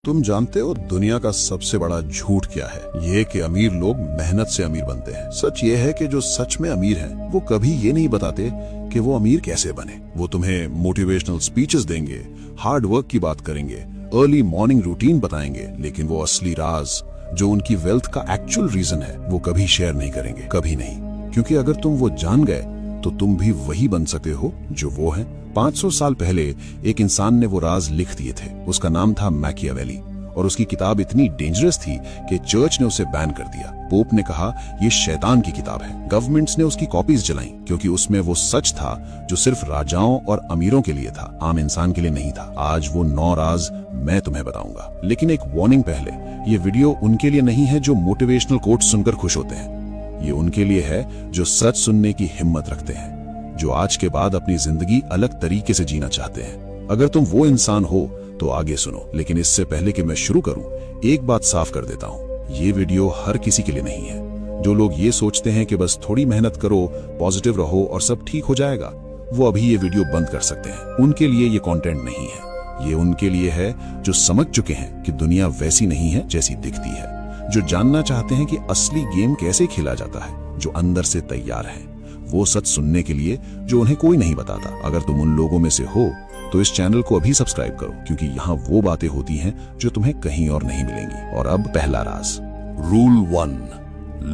तुम जानते हो दुनिया का सबसे बड़ा झूठ क्या है? ये कि अमीर लोग मेहनत से अमीर बनते हैं। सच ये है कि जो सच में अमीर हैं, वो कभी ये नहीं बताते कि वो अमीर कैसे बने। वो तुम्हें मोटिवेशनल स्पीचेस देंगे, हार्ड वर्क की बात करेंगे, अर्ली मॉर्निंग रूटीन बताएंगे, लेकिन वो असली राज जो उनकी वेल्थ का एक्चुअल रीजन है वो कभी शेयर नहीं करेंगे, कभी नहीं। क्योंकि अगर तुम वो जान गए तो तुम भी वही बन सकते हो जो वो हैं। 500 साल पहले एक इंसान ने वो राज लिख दिए थे। उसका नाम था मैकियावेली और उसकी किताब इतनी डेंजरस थी कि चर्च ने उसे बैन कर दिया। पोप ने कहा ये शैतान की किताब है। गवर्नमेंट्स ने उसकी कॉपीज जलाई क्योंकि उसमें वो सच था जो सिर्फ राजाओं और अमीरों के लिए था, आम इंसान के लिए नहीं था। आज वो 9 राज मैं तुम्हें बताऊंगा, लेकिन एक वार्निंग पहले। ये वीडियो उनके लिए नहीं है जो मोटिवेशनल कोट सुनकर खुश होते हैं। ये उनके लिए है जो सच सुनने की हिम्मत रखते हैं, जो आज के बाद अपनी जिंदगी अलग तरीके से जीना चाहते हैं। अगर तुम वो इंसान हो तो आगे सुनो, लेकिन इससे पहले कि मैं शुरू करूं, एक बात साफ कर देता हूं। ये वीडियो हर किसी के लिए नहीं है। जो लोग ये सोचते हैं कि बस थोड़ी मेहनत करो, पॉजिटिव रहो और सब ठीक हो जाएगा, वो अभी ये वीडियो बंद कर सकते हैं। उनके लिए ये कंटेंट नहीं है। ये उनके लिए है जो समझ चुके हैं कि दुनिया वैसी नहीं है जैसी दिखती है, जो जानना चाहते हैं कि असली गेम कैसे खेला जाता है, जो अंदर से तैयार हैं वो सच सुनने के लिए जो उन्हें कोई नहीं बताता। अगर तुम उन लोगों में से हो तो इस चैनल को अभी सब्सक्राइब करो, क्योंकि यहाँ वो बातें होती हैं जो तुम्हें कहीं और नहीं मिलेंगी। और अब पहला राज। रूल 1,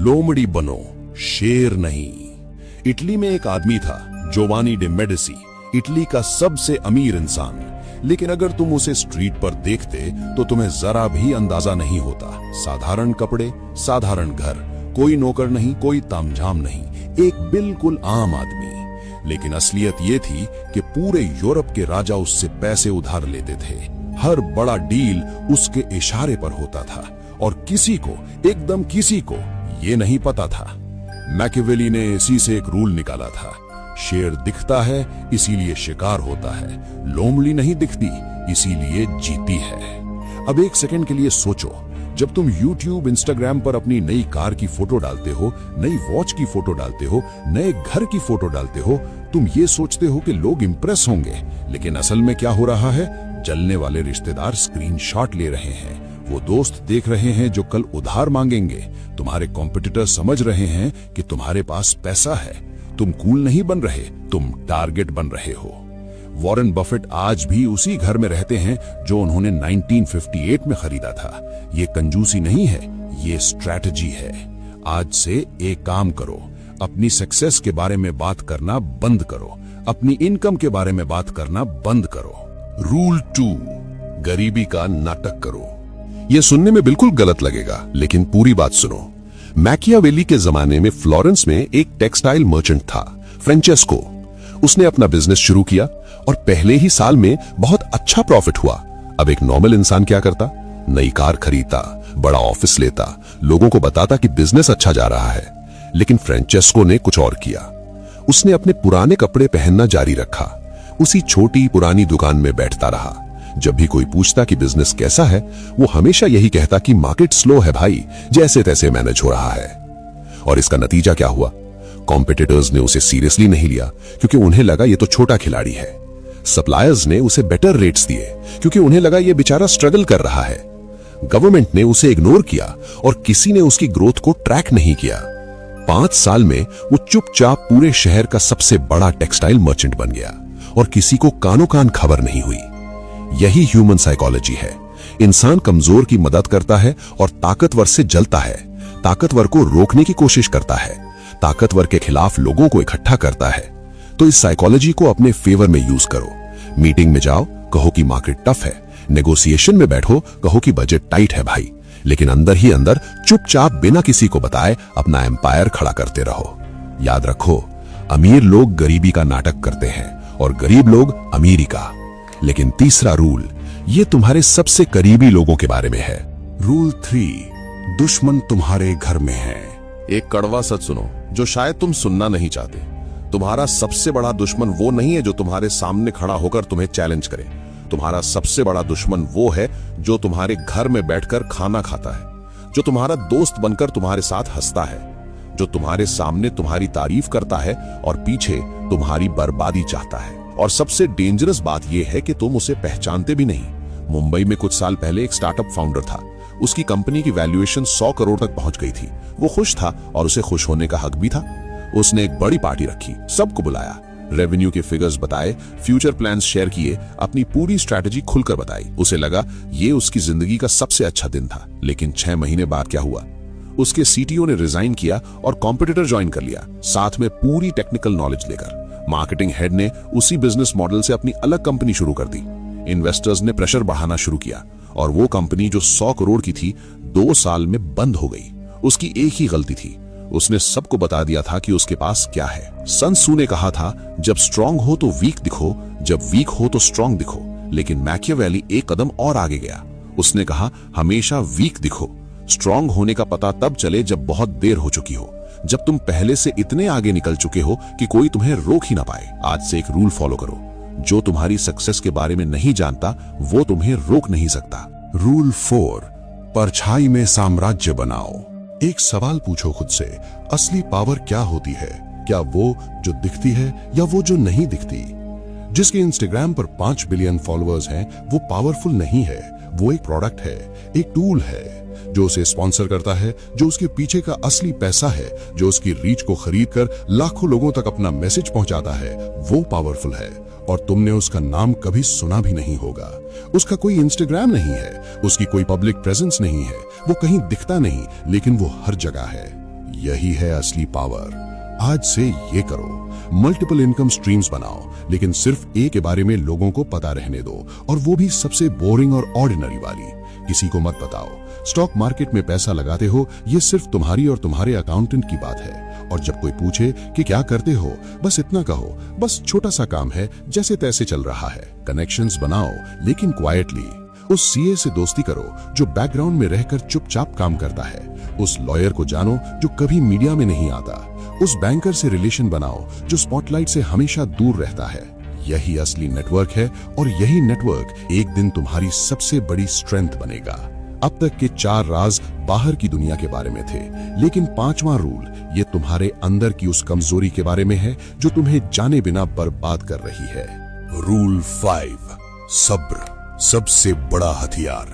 लोमड़ी बनो, शेर नहीं। इटली में एक आदमी था, जोवानी डे मेडिसी, इटली का सबसे अमीर इंसान। लेकिन अगर तुम उसे स्ट्रीट पर देखते तो तुम्हें जरा भी अंदाजा नहीं होता। साधारण कपड़े, साधारण घर, कोई नौकर नहीं, कोई तामझाम नहीं, एक बिल्कुल आम आदमी। लेकिन असलियत ये थी कि पूरे यूरोप के राजा उससे पैसे उधार लेते थे। हर बड़ा डील उसके इशारे पर होता था और किसी को, एकदम किसी को ये नहीं पता था। मैकियावेली ने इसी से एक रूल निकाला था, शेर दिखता है इसीलिए शिकार होता है, लोमड़ी नहीं दिखती इसीलिए जीती है। अब एक सेकंड के लिए सोचो, जब तुम YouTube, Instagram पर अपनी नई कार की फोटो डालते हो, नई वॉच की फोटो डालते हो, नए घर की फोटो डालते हो, तुम ये सोचते हो कि लोग इंप्रेस होंगे, लेकिन असल में क्या हो रहा है? जलने वाले रिश्तेदार स्क्रीनशॉट ले रहे हैं, वो दोस्त देख रहे हैं जो कल उधार मांगेंगे, तुम्हारे कॉम्पिटिटर समझ रहे हैं कि तुम्हारे पास पैसा है। तुम कूल नहीं बन रहे, तुम टारगेट बन रहे हो। वॉरेन बफेट आज भी उसी घर में रहते हैं जो उन्होंने 1958 में खरीदा था। ये कंजूसी नहीं है, ये स्ट्रैटेजी है। आज से एक काम करो, अपनी सक्सेस के बारे में बात करना बंद करो, अपनी इनकम के बारे में बात करना बंद करो। रूल 2, गरीबी का नाटक करो। यह सुनने में बिल्कुल गलत लगेगा, लेकिन पूरी बात सुनो। मैकियावेली के जमाने में फ्लोरेंस में एक टेक्सटाइल मर्चेंट था, फ्रेंचेस्को। उसने अपना बिजनेस शुरू किया और पहले ही साल में बहुत अच्छा प्रॉफिट हुआ। अब एक नॉर्मल इंसान क्या करता? नई कार खरीदता, बड़ा ऑफिस लेता, लोगों को बताता कि बिजनेस अच्छा जा रहा है। लेकिन फ्रेंचेस्को ने कुछ और किया। उसने अपने पुराने कपड़े पहनना जारी रखा, उसी छोटी पुरानी दुकान में बैठता रहा। जब भी कोई पूछता कि बिजनेस कैसा है, वो हमेशा यही कहता कि मार्केट स्लो है भाई, जैसे तैसे मैनेज हो रहा है। और इसका नतीजा क्या हुआ? कॉम्पिटिटर्स ने उसे सीरियसली नहीं लिया क्योंकि उन्हें लगा ये तो छोटा खिलाड़ी है। सप्लायर्स ने उसे बेटर रेट्स दिए क्योंकि उन्हें लगा ये बेचारा स्ट्रगल कर रहा है। गवर्नमेंट ने उसे इग्नोर किया और किसी ने उसकी ग्रोथ को ट्रैक नहीं किया। 5 साल में वो चुपचाप पूरे शहर का सबसे बड़ा टेक्सटाइल मर्चेंट बन गया और किसी को कानो कान खबर नहीं हुई। यही ह्यूमन साइकोलॉजी है। इंसान कमजोर की मदद करता है और ताकतवर से जलता है, ताकतवर को रोकने की कोशिश करता है, ताकतवर के खिलाफ लोगों को इकट्ठा करता है। तो इस साइकोलॉजी को अपने फेवर में यूज करो। मीटिंग में जाओ, कहो कि मार्केट टफ है, नेगोशिएशन में बैठो, कहो कि बजट टाइट है भाई, लेकिन अंदर ही अंदर चुपचाप बिना किसी को बताए अपना एम्पायर खड़ा करते रहो। याद रखो, अमीर लोग गरीबी का नाटक करते हैं और गरीब लोग अमीरी का। लेकिन तीसरा रूल, ये तुम्हारे सबसे करीबी लोगों के बारे में है। रूल 3, दुश्मन तुम्हारे घर में है। एक कड़वा सच सुनो जो शायद तुम सुनना नहीं चाहते। तुम्हारा सबसे बड़ा दुश्मन वो नहीं है जो तुम्हारे सामने खड़ा होकर तुम्हें चैलेंज करे। तुम्हारा सबसे बड़ा दुश्मन वो है जो तुम्हारे घर में बैठकर खाना खाता है, जो तुम्हारा दोस्त बनकर तुम्हारे साथ हंसता है, जो तुम्हारे सामने तुम्हारी तारीफ करता है और पीछे तुम्हारी बर्बादी चाहता है। और सबसे डेंजरस बात यह है कि तुम उसे पहचानते भी नहीं। मुंबई में कुछ साल पहले एक स्टार्टअप फाउंडर था। उसकी कंपनी की वैल्यूएशन 100 करोड़ तक पहुंच गई थी। वो खुश था और उसे खुश होने का हक भी था। उसने एक बड़ी पार्टी रखी, सबको बुलाया, रेवेन्यू के फिगर्स बताए, फ्यूचर प्लान्स शेयर किए, अपनी पूरी स्ट्रैटेजी खुलकर बताई। उसे लगा ये उसकी जिंदगी का सबसे अच्छा दिन था। लेकिन 6 महीने बाद क्या हुआ? उसके सीटीओ ने रिजाइन किया और कॉम्पिटिटर ज्वाइन कर लिया, साथ में पूरी टेक्निकल नॉलेज लेकर। मार्केटिंग हेड ने उसी बिजनेस मॉडल से अपनी अलग कंपनी शुरू कर दी। इन्वेस्टर्स ने प्रेशर बढ़ाना शुरू किया और वो कंपनी जो 100 करोड़ की थी 2 साल में बंद हो गई। उसकी एक ही गलती थी, उसने सबको बता दिया था कि उसके पास क्या है। सन त्सू ने कहा था, जब स्ट्रांग हो तो वीक दिखो, जब वीक हो तो स्ट्रांग दिखो। लेकिन मैकियावेली एक कदम और आगे गया। उसने कहा, हमेशा वीक दिखो, स्ट्रांग होने का पता तब चले जब बहुत देर हो चुकी हो, जब तुम पहले से इतने आगे निकल चुके हो कि कोई तुम्हें रोक ही ना पाए। आज से एक रूल फॉलो करो, जो तुम्हारी सक्सेस के बारे में नहीं जानता वो तुम्हें रोक नहीं सकता। रूल 4, परछाई में साम्राज्य बनाओ। एक सवाल पूछो खुद से, असली पावर क्या होती है? क्या वो जो दिखती है या वो जो नहीं दिखती? जिसके इंस्टाग्राम पर 5 बिलियन फॉलोअर्स हैं, वो पावरफुल नहीं है। वो एक प्रोडक्ट है, एक टूल है जो उसे स्पॉन्सर करता है, जो उसके पीछे का असली पैसा है, जो उसकी रीच को खरीद कर लाखों लोगों तक अपना मैसेज पहुंचाता है, वो पावरफुल है। और तुमने उसका नाम कभी सुना भी नहीं होगा। उसका कोई इंस्टाग्राम नहीं है, उसकी कोई पब्लिक प्रेजेंस नहीं है, वो कहीं दिखता नहीं, लेकिन वो हर जगह है। यही है असली पावर। आज से ये करो, मल्टीपल इनकम स्ट्रीम्स बनाओ, लेकिन सिर्फ एक के बारे में लोगों को पता रहने दो, और वो भी सबसे बोरिंग और ऑर्डिनरी वाली। किसी को मत बताओ। स्टॉक मार्केट में पैसा लगाते हो, ये सिर्फ तुम्हारी और तुम्हारे अकाउंटेंट की बात है। और जब कोई पूछे कि क्या करते हो, बस इतना कहो, बस छोटा सा काम है, जैसे तैसे चल रहा है। कनेक्शंस बनाओ, लेकिन क्वाइटली। उस सीए से दोस्ती करो जो बैकग्राउंड में रहकर चुपचाप काम करता है। उस लॉयर को जानो जो कभी मीडिया में नहीं आता। उस बैंकर से रिलेशन बनाओ जो स्पॉटलाइट से हमेशा दूर रहता है। यही असली नेटवर्क है, और यही नेटवर्क एक दिन तुम्हारी सबसे बड़ी स्ट्रेंथ बनेगा। अब तक के 4 राज बाहर की दुनिया के बारे में थे, लेकिन 5वां रूल ये तुम्हारे अंदर की उस कमजोरी के बारे में है जो तुम्हें जाने बिना बर्बाद कर रही है। रूल 5, सब्र सबसे बड़ा हथियार।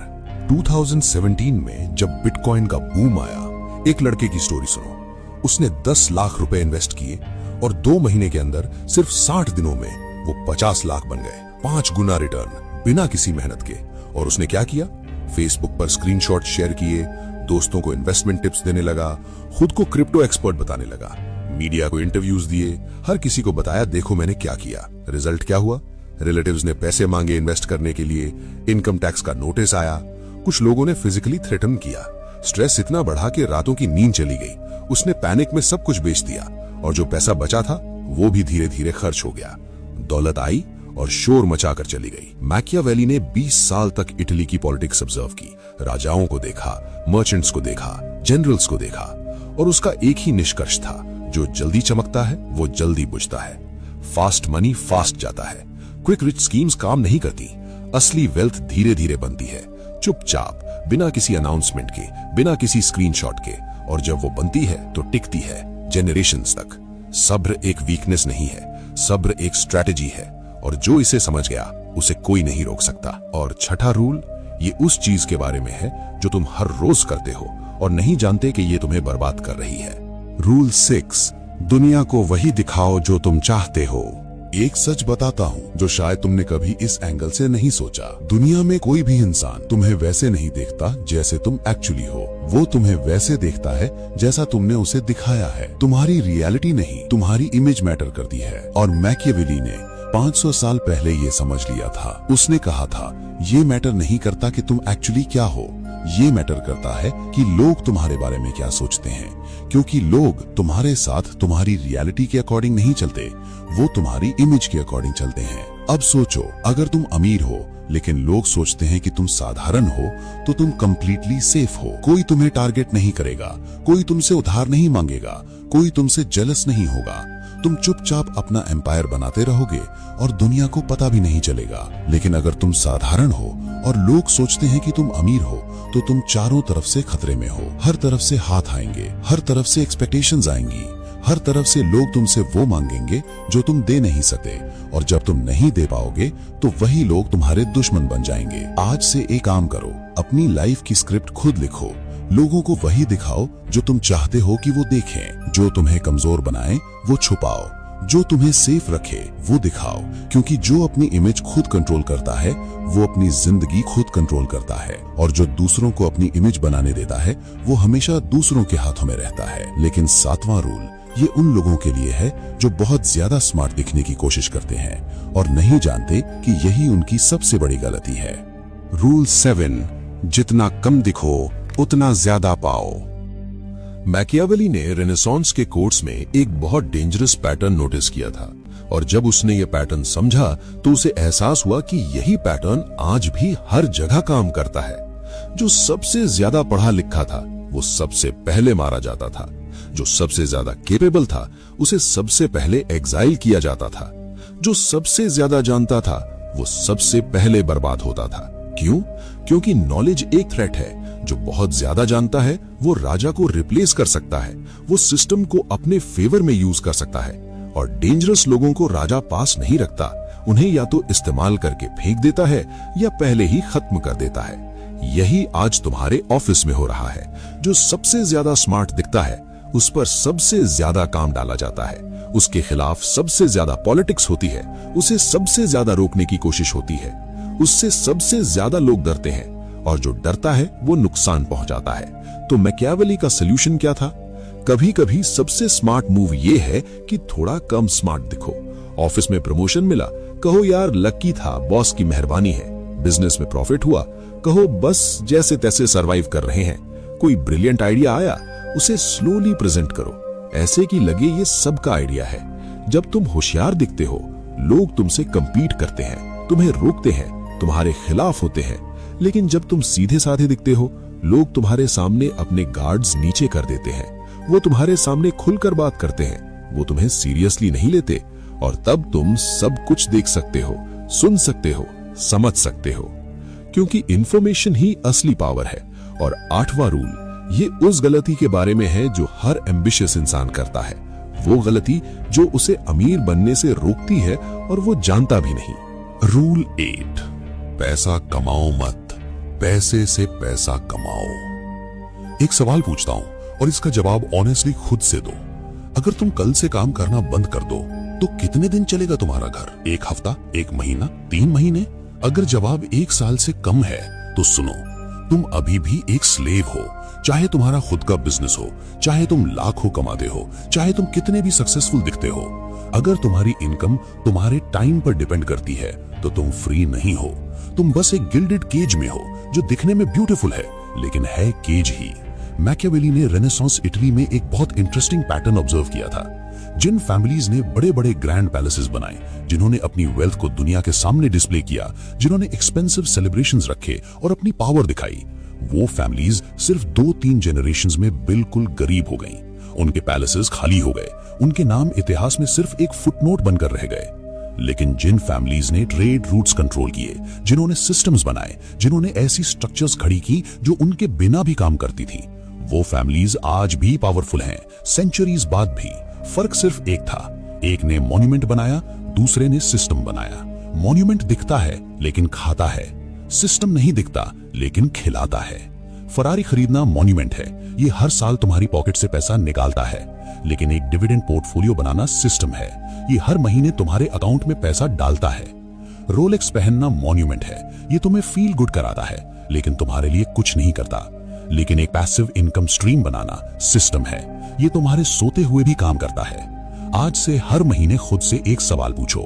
2017 में जब बिटकॉइन का बूम आया, एक लड़के की स्टोरी सुनो। उसने 10 लाख रुपए इन्वेस्ट किए और 2 महीने के अंदर सिर्फ 60 दिनों में वो 50 लाख बन गए। 5 गुना रिटर्न बिना किसी मेहनत के। और उसने क्या किया? फेसबुक पर स्क्रीनशॉट शेयर किए, दोस्तों को इन्वेस्टमेंट टिप्स देने लगा, खुद को क्रिप्टो एक्सपर्ट बताने लगा, मीडिया को इंटरव्यूज दिए, हर किसी को बताया देखो मैंने क्या किया। रिजल्ट क्या हुआ? रिलेटिव्स ने पैसे मांगे इन्वेस्ट करने के लिए, इनकम टैक्स का नोटिस आया, कुछ लोगों ने फिजिकली थ्रेटन किया। स्ट्रेस इतना बढ़ा कि रातों की नींद चली गई। उसने पैनिक में सब कुछ बेच दिया, और जो पैसा बचा था वो भी धीरे धीरे खर्च हो गया। दौलत आई और शोर मचाकर चली गई। मैकियावेली ने 20 साल तक इटली की पॉलिटिक्स ऑब्जर्व की, राजाओं को देखा, मर्चेंट्स को देखा, जनरल्स को देखा, और उसका एक ही निष्कर्ष था, जो जल्दी चमकता है वो जल्दी बुझता है। फास्ट मनी फास्ट जाता है। क्विक रिच स्कीम्स काम नहीं करती। असली वेल्थ धीरे धीरे बनती है, चुपचाप, बिना किसी अनाउंसमेंट के, बिना किसी स्क्रीनशॉट के, और जब वो बनती है तो टिकती है जेनरेशंस तक। सब्र एक वीकनेस नहीं है, सब्र एक स्ट्रैटेजी है, और जो इसे समझ गया उसे कोई नहीं रोक सकता। और छठा रूल ये उस चीज के बारे में है जो तुम हर रोज करते हो और नहीं जानते कि ये तुम्हें बर्बाद कर रही है। रूल 6, दुनिया को वही दिखाओ जो तुम चाहते हो। एक सच बताता हूँ जो शायद तुमने कभी इस एंगल से नहीं सोचा। दुनिया में कोई भी इंसान तुम्हें वैसे नहीं देखता जैसे तुम एक्चुअली हो। वो तुम्हें वैसे देखता है जैसा तुमने उसे दिखाया है। तुम्हारी रियलिटी नहीं, तुम्हारी इमेज मैटर करती है। और मैकियावेली ने 500 साल पहले ये समझ लिया था। उसने कहा था, ये मैटर नहीं करता कि तुम एक्चुअली क्या हो, ये मैटर करता है कि लोग तुम्हारे बारे में क्या सोचते हैं। क्योंकि लोग तुम्हारे साथ तुम्हारी रियलिटी के अकॉर्डिंग नहीं चलते, वो तुम्हारी इमेज के अकॉर्डिंग चलते हैं। अब सोचो, अगर तुम अमीर हो लेकिन लोग सोचते हैं कि तुम साधारण हो, तो तुम कंप्लीटली सेफ हो। कोई तुम्हें टारगेट नहीं करेगा, कोई तुमसे उधार नहीं मांगेगा, कोई तुमसे जेलस नहीं होगा। तुम चुपचाप अपना एम्पायर बनाते रहोगे और दुनिया को पता भी नहीं चलेगा। लेकिन अगर तुम साधारण हो और लोग सोचते हैं कि तुम अमीर हो, तो तुम चारों तरफ से खतरे में हो। हर तरफ से हाथ आएंगे, हर तरफ से एक्सपेक्टेशंस आएंगी, हर तरफ से लोग तुमसे वो मांगेंगे जो तुम दे नहीं सकते, और जब तुम नहीं दे पाओगे तो वही लोग तुम्हारे दुश्मन बन जाएंगे। आज से एक काम करो, अपनी लाइफ की स्क्रिप्ट खुद लिखो। लोगों को वही दिखाओ जो तुम चाहते हो कि वो देखें। जो तुम्हें कमजोर बनाए वो छुपाओ, जो तुम्हें सेफ रखे वो दिखाओ, क्योंकि जो अपनी इमेज खुद कंट्रोल करता है वो अपनी जिंदगी खुद कंट्रोल करता है, और जो दूसरों को अपनी इमेज बनाने देता है वो हमेशा दूसरों के हाथों में रहता है। लेकिन 7वां रूल ये उन लोगों के लिए है जो बहुत ज्यादा स्मार्ट दिखने की कोशिश करते हैं और नहीं जानते कि यही उनकी सबसे बड़ी गलती है। रूल 7, जितना कम दिखो उतना ज्यादा पाओ। मैकियावेली ने रेनेसांस के कोर्ट्स में एक बहुत डेंजरस पैटर्न नोटिस किया था, और जब उसने ये पैटर्न समझा तो उसे एहसास हुआ कि यही पैटर्न आज भी हर जगह काम करता है। जो सबसे ज्यादा पढ़ा लिखा था वो सबसे पहले मारा जाता था, जो सबसे ज्यादा केपेबल था उसे सबसे पहले एग्जाइल किया जाता था, जो सबसे ज्यादा जानता था वो सबसे पहले बर्बाद होता था। क्यों? क्योंकि नॉलेज एक थ्रेट है। जो बहुत ज्यादा जानता है वो राजा को रिप्लेस कर सकता है, वो सिस्टम को अपने फेवर में यूज कर सकता है, और डेंजरस लोगों को राजा पास नहीं रखता, उन्हें या तो इस्तेमाल करके फेंक देता है या पहले ही खत्म कर देता है। यही आज तुम्हारे ऑफिस में हो रहा है। जो सबसे ज्यादा स्मार्ट दिखता है उस पर सबसे ज्यादा काम डाला जाता है, उसके खिलाफ सबसे ज्यादा पॉलिटिक्स होती है, उसे सबसे ज्यादा रोकने की कोशिश होती है, उससे सबसे ज्यादा लोग डरते हैं, और जो डरता है वो नुकसान पहुंचाता है। तो मैकियावेली का सलूशन क्या था? कभी कभी सबसे स्मार्ट मूव ये है कि थोड़ा कम स्मार्ट दिखो। ऑफिस में प्रमोशन मिला, कहो यार लकी था, बॉस की मेहरबानी है। बिजनेस में प्रॉफिट हुआ, कहो बस जैसे तैसे सरवाइव कर रहे हैं। कोई ब्रिलियंट आइडिया आया, उसे स्लोली प्रेजेंट करो, ऐसे कि लगे ये सबका आइडिया है। जब तुम होशियार दिखते हो लोग तुमसे कंपीट करते हैं, तुम्हें रोकते हैं, तुम्हारे खिलाफ होते हैं। लेकिन जब तुम सीधे साधे दिखते हो लोग तुम्हारे सामने अपने गार्ड्स नीचे कर देते हैं, वो तुम्हारे सामने खुलकर बात करते हैं, वो तुम्हें सीरियसली नहीं लेते, और तब तुम सब कुछ देख सकते हो, सुन सकते हो, समझ सकते हो, क्योंकि इंफॉर्मेशन ही असली पावर है। और 8वां रूल ये उस गलती के बारे में है जो हर एम्बिशियस इंसान करता है, वो गलती जो उसे अमीर बनने से रोकती है और वो जानता भी नहीं। रूल 8, पैसा कमाओ मत, पैसे से पैसा कमाओ। एक सवाल पूछता हूं और इसका जवाब ऑनेस्टली खुद से दो। अगर तुम कल से काम करना बंद कर दो तो कितने दिन चलेगा तुम्हारा घर? 1 हफ्ता, 1 महीना, 3 महीने? अगर जवाब 1 साल से कम है तो सुनो, तुम अभी भी एक स्लेव हो। चाहे तुम्हारा खुद का बिजनेस हो, चाहे तुम लाखों कमाते हो, चाहे तुम कितने भी सक्सेसफुल दिखते हो, अगर तुम्हारी इनकम तुम्हारे टाइम पर डिपेंड करती है तो तुम फ्री नहीं हो। तुम बस एक गिल्डेड केज में हो जो दिखने में ब्यूटीफुल है लेकिन है केज ही। मैकियावेली ने रेनेसांस इटली में एक बहुत इंटरेस्टिंग पैटर्न ऑब्जर्व किया था। जिन फैमिलीज ने बड़े बड़े ग्रैंड पैलेसेस बनाए, जिन्होंने अपनी वेल्थ को दुनिया के सामने डिस्प्ले किया, जिन्होंने एक्सपेंसिव सेलिब्रेशंस रखे और अपनी पावर दिखाई, वो फैमिलीज सिर्फ 2-3 जनरेशंस में बिल्कुल गरीब हो गईं। उनके पैलेसेस खाली हो गए, उनके नाम इतिहास में सिर्फ एक फुटनोट बनकर रह गए। लेकिन जिन फैमिलीज ने ट्रेड रूट्स कंट्रोल किए, जिन्होंने सिस्टम्स बनाए, जिन्होंने ऐसी स्ट्रक्चर्स खड़ी की जो उनके बिना भी काम करती थी, वो फैमिलीज आज भी पावरफुल हैं, सेंचुरीज बाद भी। फर्क सिर्फ एक था, एक ने मॉन्यूमेंट बनाया, दूसरे ने सिस्टम बनाया। मॉन्यूमेंट दिखता है लेकिन खाता है, सिस्टम नहीं दिखता लेकिन खिलाता है। फरारी खरीदना मॉन्यूमेंट है, ये हर साल तुम्हारी पॉकेट से पैसा निकालता है, लेकिन एक डिविडेंड पोर्टफोलियो बनाना सिस्टम है, ये हर महीने तुम्हारे अकाउंट में पैसा डालता है। रोलेक्स पहनना मॉन्यूमेंट है, ये तुम्हें फील गुड कराता है लेकिन तुम्हारे लिए कुछ नहीं करता। लेकिन एक पैसिव इनकम स्ट्रीम बनाना सिस्टम है, ये तुम्हारे सोते हुए भी काम करता है। आज से हर महीने खुद से एक सवाल पूछो,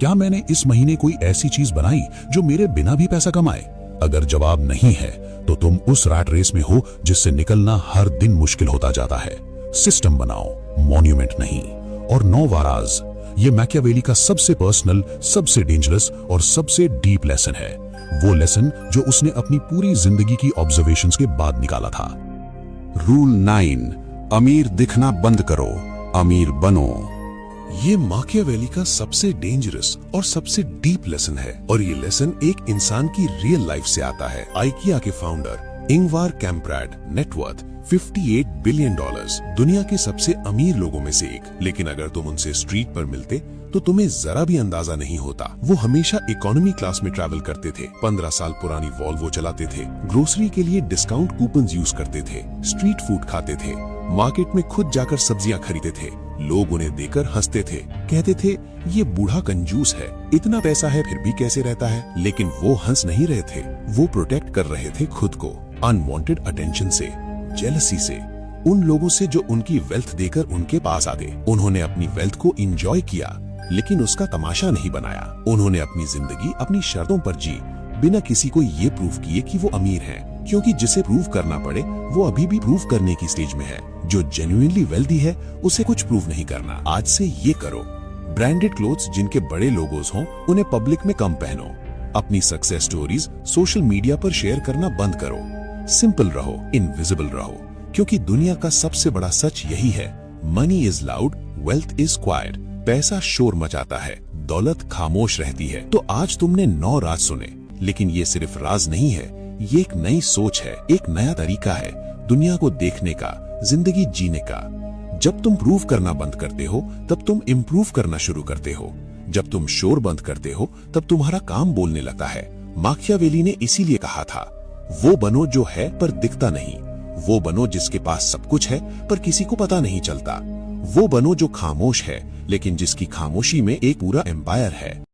क्या मैंने इस महीने कोई ऐसी चीज बनाई जो मेरे बिना भी पैसा कमाए? अगर जवाब नहीं है तो तुम उस रैट रेस में हो जिससे निकलना हर दिन मुश्किल होता जाता है। सिस्टम बनाओ, मॉन्यूमेंट नहीं। और 9 वाराज, ये मैकियावेली का सबसे पर्सनल, सबसे डेंजरस और सबसे डीप लेसन है, वो लेसन जो उसने अपनी पूरी जिंदगी की ऑब्जर्वेशंस के बाद निकाला था। रूल 9, अमीर दिखना बंद करो, अमीर बनो। ये मैकियावेली का सबसे डेंजरस और सबसे डीप लेसन है, और ये लेसन एक इंसान की रियल लाइफ से आता है। आइकिया के फाउंडर इंगवार कैम्प्राड नेटवर्थ $58 बिलियन, दुनिया के सबसे अमीर लोगों में से एक। लेकिन अगर तुम उनसे स्ट्रीट पर मिलते तो तुम्हें जरा भी अंदाजा नहीं होता। वो हमेशा इकोनॉमी क्लास में ट्रैवल करते थे, 15 साल पुरानी वॉल्वो चलाते थे, ग्रोसरी के लिए डिस्काउंट कूपन यूज करते थे, स्ट्रीट फूड खाते थे, मार्केट में खुद जाकर सब्जियां खरीदते थे। लोग उन्हें देखकर हंसते थे, कहते थे ये बूढ़ा कंजूस है, इतना पैसा है फिर भी कैसे रहता है। लेकिन वो हंस नहीं रहे थे, वो प्रोटेक्ट कर रहे थे खुद को अनवांटेड अटेंशन से, जेलसी से, उन लोगों से जो उनकी वेल्थ देकर उनके पास आते। उन्होंने अपनी वेल्थ को एंजॉय किया, लेकिन उसका तमाशा नहीं बनाया। उन्होंने अपनी जिंदगी अपनी शर्तों पर जी, बिना किसी को ये प्रूव किए कि वो अमीर हैं, क्योंकि जिसे प्रूव करना पड़े वो अभी भी प्रूव करने की स्टेज में है। जो जेन्युइनली वेल्दी है उसे कुछ प्रूव नहीं करना। आज से ये करो, ब्रांडेड क्लोथ्स जिनके बड़े लोगोज हों उन्हें पब्लिक में कम पहनो। अपनी सक्सेस स्टोरीज सोशल मीडिया पर शेयर करना बंद करो। सिंपल रहो, इनविजिबल रहो, क्योंकि दुनिया का सबसे बड़ा सच यही है, money is loud, wealth is quite. पैसा शोर मचाता है, दौलत खामोश रहती है। तो आज तुमने 9 राज सुने, लेकिन ये सिर्फ राज नहीं है, ये एक नई सोच है, एक नया तरीका है दुनिया को देखने का, जिंदगी जीने का। जब तुम प्रूव करना बंद करते हो तब तुम इम्प्रूव करना शुरू करते हो। जब तुम शोर बंद करते हो तब तुम्हारा काम बोलने लगता है। माकियावेली ने इसीलिए कहा था, वो बनो जो है पर दिखता नहीं, वो बनो जिसके पास सब कुछ है पर किसी को पता नहीं चलता, वो बनो जो खामोश है लेकिन जिसकी खामोशी में एक पूरा एम्पायर है।